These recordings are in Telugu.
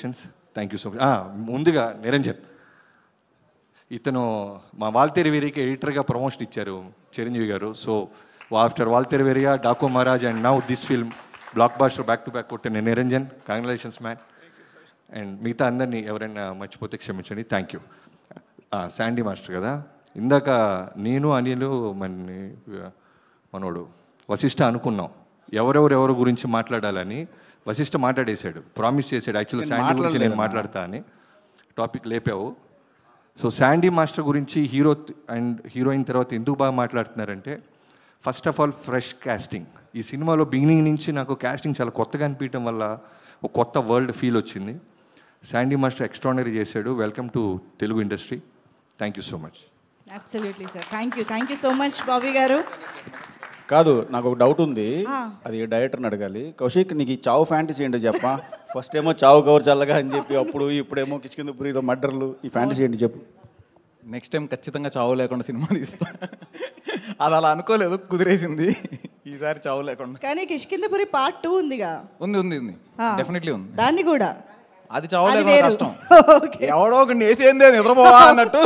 Congratulations. Thank you so much. ముందుగా నిరంజన్, ఇతను మా వాల్తేరు వీరికి ఎడిటర్గా ప్రమోషన్ ఇచ్చారు చిరంజీవి గారు. So after Waltair Veerayya, Daaku Maharaj and now this film blockbuster back to back కొట్టిన నిరంజన్, కంగ్రాచులేషన్స్ మ్యాన్. అండ్ మిగతా అందరినీ ఎవరైనా మర్చిపోతే క్షమించండి. Thank you. శాండీ మాస్టర్ కదా, ఇందాక నేను అనిలు మనోడు వశిష్ఠ అనుకున్నాం ఎవరెవరు గురించి మాట్లాడాలని. వశిష్ఠ మాట్లాడేశాడు, ప్రామిస్ చేశాడు యాక్చువల్గా శాండీ గురించి నేను మాట్లాడతా అని. టాపిక్ లేపావు. సో శాండీ మాస్టర్ గురించి హీరో అండ్ హీరోయిన్ తర్వాత ఎందుకు బాగా మాట్లాడుతున్నారంటే, first of all fresh casting. ఈ సినిమాలో బిగినింగ్ నుంచి నాకు కాస్టింగ్ చాలా కొత్తగా అనిపించడం వల్ల ఒక కొత్త వరల్డ్ ఫీల్ వచ్చింది. శాండీ మాస్టర్ ఎక్స్ట్రాడినరీ చేశాడు. Welcome to Telugu industry. Thank you so much. Absolutely sir, thank you so much Bobby గారు. కాదు, నాకు ఒక డౌట్ ఉంది, అది డైరెక్టర్ని అడగాలి. కౌశిక్, నీకు ఈ చావు ఫ్యాంటసీ ఏంటో చెప్పా. ఫస్ట్ ఏమో చావు కవర్ చల్లగా అని చెప్పి, అప్పుడు ఇప్పుడేమో కిష్కిందపురిలో మర్డర్లు, ఈ ఫ్యాంటసీ ఏంటి చెప్పు. నెక్స్ట్ టైం ఖచ్చితంగా చావు లేకుండా సినిమా తీస్తా. అది అలా అనుకోలేదు, కుదిరేసింది ఈసారి చావు లేకుండా. కానీ కిష్కిందపురి పార్ట్ 2 ఉందిగా. ఉంది డెఫినెట్లీ ఉంది. దాన్ని కూడా అది చావు లేకుండా కష్టం. ఎవడో ఒక వేసేందే నిద్రపోవా అన్నట్టు,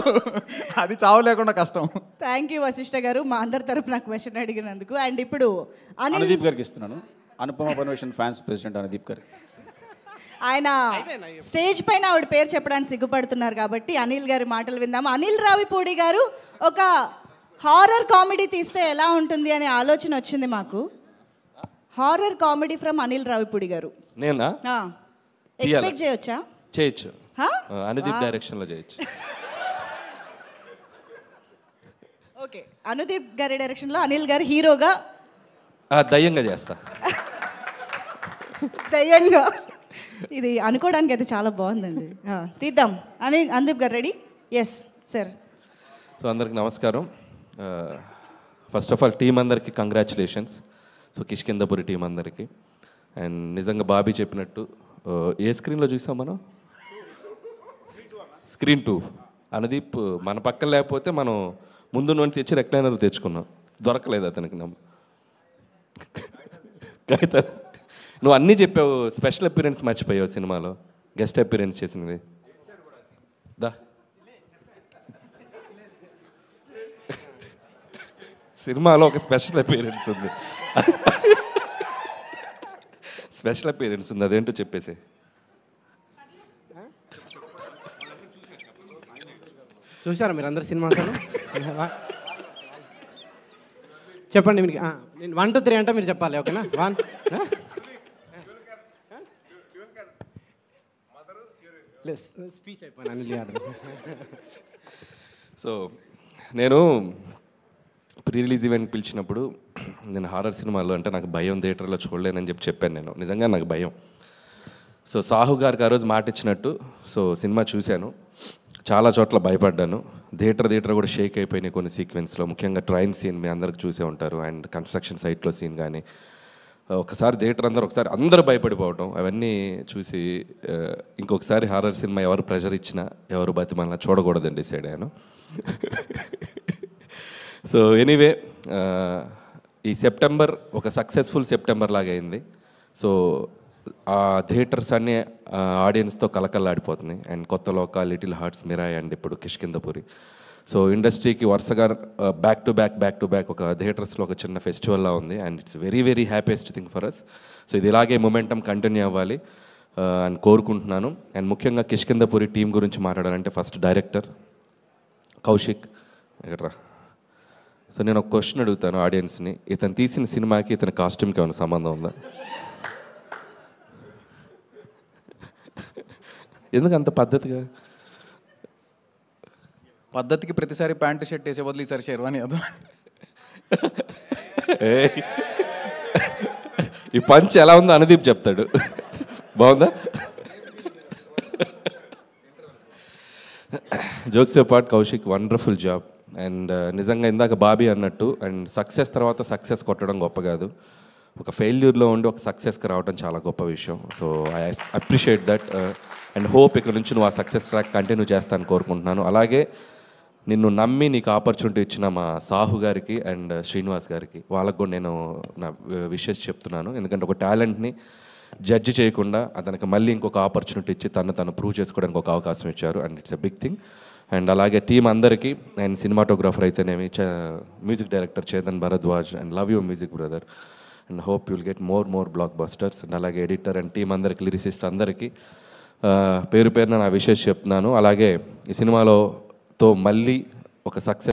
అది చావు లేకుండా కష్టం. థ్యాంక్ యూ వశిష్ఠ గారు, మా అందరి తరపు నాకు క్వశ్చన్ అడిగినందుకు. అండ్ ఇప్పుడు అనుదీప్ గారికి ఇస్తున్నాను. Anupama permission fans president Anudeep గారు. ఆయన స్టేజ్ పైన ఆవిడ పేరు చెప్పడానికి సిగ్గుపడుతున్నారు కాబట్టి అనిల్ గారి మాటలు విందాము. అనిల్ రావిపూడి గారు ఒక హారర్ కామెడీ తీస్తే ఎలా ఉంటుంది అనే ఆలోచన వచ్చింది మాకు. Horror comedy from Anil Ravipudi గారు. నేనా? ఎక్స్పెక్ట్ చేయొచ్చా? చేయొచ్చు. అనుదీప్ డైరెక్షన్లో చేయొచ్చు. ఓకే, అనుదీప్ గారి డైరెక్షన్లో అనిల్ గారు హీరోగా దయ్యంగా చేస్తా. దయ్యంగా, ఇది అనుకోవడానికి అయితే చాలా బాగుందండి. తీద్దాం. అనుదీప్ గారు రెడీ? Yes sir. సో అందరికి నమస్కారం. ఫస్ట్ ఆఫ్ ఆల్ టీం అందరికీ కంగ్రాచులేషన్స్. సో కిష్కిందపురి టీం అందరికీ. అండ్ నిజంగా బాబీ చెప్పినట్టు ఏ స్క్రీన్లో చూసాం మనం? స్క్రీన్ 2. అనుదీప్ మన పక్కన లేకపోతే మనం ముందు నుండి తెచ్చి రెక్లైనర్ తెచ్చుకున్నాం, దొరకలేదు అతనికి. నువ్వు అన్నీ చెప్పావు, స్పెషల్ అపీరెన్స్ మర్చిపోయావు సినిమాలో, గెస్ట్ అపీరెన్స్ చేసినది. దా సినిమాలో ఒక స్పెషల్ అపీరెన్స్ ఉంది. స్పెషల్ అపీరెన్స్ ఉంది, అదేంటో చెప్పేసి. చూసారా మీరు అందరు సినిమా? చెప్పండి మీరు. నేను 1 2 3 అంటే మీరు చెప్పాలి, ఓకేనా? 1 స్పీచ్ అయిపోయాను అనిల్ యాదవ్. సో నేను ప్రీ రిలీజ్ ఈవెంట్ పిలిచినప్పుడు నేను హారర్ సినిమాలో అంటే నాకు భయం, థియేటర్లో చూడలేనని చెప్పాను. నేను నిజంగా నాకు భయం. సో సాహు గారికి ఆ రోజు మాట ఇచ్చినట్టు సో సినిమా చూశాను, చాలా చోట్ల భయపడ్డాను. థియేటర్ కూడా షేక్ అయిపోయినాయి కొన్ని సీక్వెన్స్లో, ముఖ్యంగా ట్రైన్ సీన్ మీ అందరికి చూసే ఉంటారు. అండ్ కన్స్ట్రక్షన్ సైట్లో సీన్ కానీ ఒకసారి థియేటర్ అందరూ భయపడిపోవటం అవన్నీ చూసి ఇంకొకసారి హారర్ సినిమా ఎవరు ప్రెషర్ ఇచ్చినా ఎవరు బతిమల్లా చూడకూడదని డిసైడ్ అయ్యాను. సో ఎనీవే ఈ సెప్టెంబర్ ఒక సక్సెస్ఫుల్ సెప్టెంబర్ లాగా అయింది. సో ఆ థియేటర్స్ అన్నీ ఆడియన్స్తో కలకల్లాడిపోతున్నాయి. అండ్ కొత్త లోక, లిటిల్ హార్ట్స్, మిరాయ్ అండ్ ఇప్పుడు కిష్కిందపురి. సో ఇండస్ట్రీకి వరుసగా బ్యాక్ టు బ్యాక్ ఒక థియేటర్స్లో ఒక చిన్న ఫెస్టివల్లా ఉంది. And it's very happiest thing for us. So ఇది ఇలాగే మొమెంటం కంటిన్యూ అవ్వాలి అని కోరుకుంటున్నాను. అండ్ ముఖ్యంగా కిష్కిందపురి టీం గురించి మాట్లాడాలంటే ఫస్ట్ డైరెక్టర్ కౌశిక్ ఎక్కడ్రా. సో నేను ఒక క్వశ్చన్ అడుగుతాను ఆడియన్స్ని, ఇతను తీసిన సినిమాకి ఇతని కాస్ట్యూమ్కి ఏమైనా సంబంధం ఉందా? ఎందుకు అంత పద్ధతిగా? పద్ధతికి ప్రతిసారి ప్యాంటు షర్ట్ వేసే బదులు ఈసారి షెర్వానీ అదా. ఈ పంచ్ ఎలా ఉందో అనుదీప్ చెప్తాడు. బాగుందా? Jokes apart, Kaushik wonderful job. And నిజంగా ఇందాక బాబీ అన్నట్టు, అండ్ సక్సెస్ తర్వాత సక్సెస్ కొట్టడం గొప్ప కాదు, ఒక ఫెయిల్యూర్లో ఉండి ఒక సక్సెస్కి రావడం చాలా గొప్ప విషయం. So I appreciate that and hope ఇక్కడ నుంచి నువ్వు ఆ సక్సెస్ ట్రాక్ కంటిన్యూ చేస్తాను కోరుకుంటున్నాను. అలాగే నిన్ను నమ్మి నీకు ఆపర్చునిటీ ఇచ్చిన మా సాహు గారికి అండ్ శ్రీనివాస్ గారికి, వాళ్ళకు కూడా నేను నా విషెస్ చెప్తున్నాను. ఎందుకంటే ఒక టాలెంట్ని జడ్జి చేయకుండా అతనికి మళ్ళీ ఇంకొక ఆపర్చునిటీ ఇచ్చి తను ప్రూవ్ చేసుకోవడానికి ఒక అవకాశం ఇచ్చారు. And it's a big thing. And అలాగే టీం అందరికీ, అండ్ సినిమాటోగ్రాఫర్ అయితేనేమి, music director Chetan Bharadwaj, and love you music brother, and hope you'll get more blockbusters. And అలాగే ఎడిటర్ అండ్ టీం అందరికి, లిరిసిస్ట్ అందరికీ పేరున నా విషెస్ చెప్తున్నాను. అలాగే ఈ సినిమాతో మళ్ళీ ఒక సక్సెస్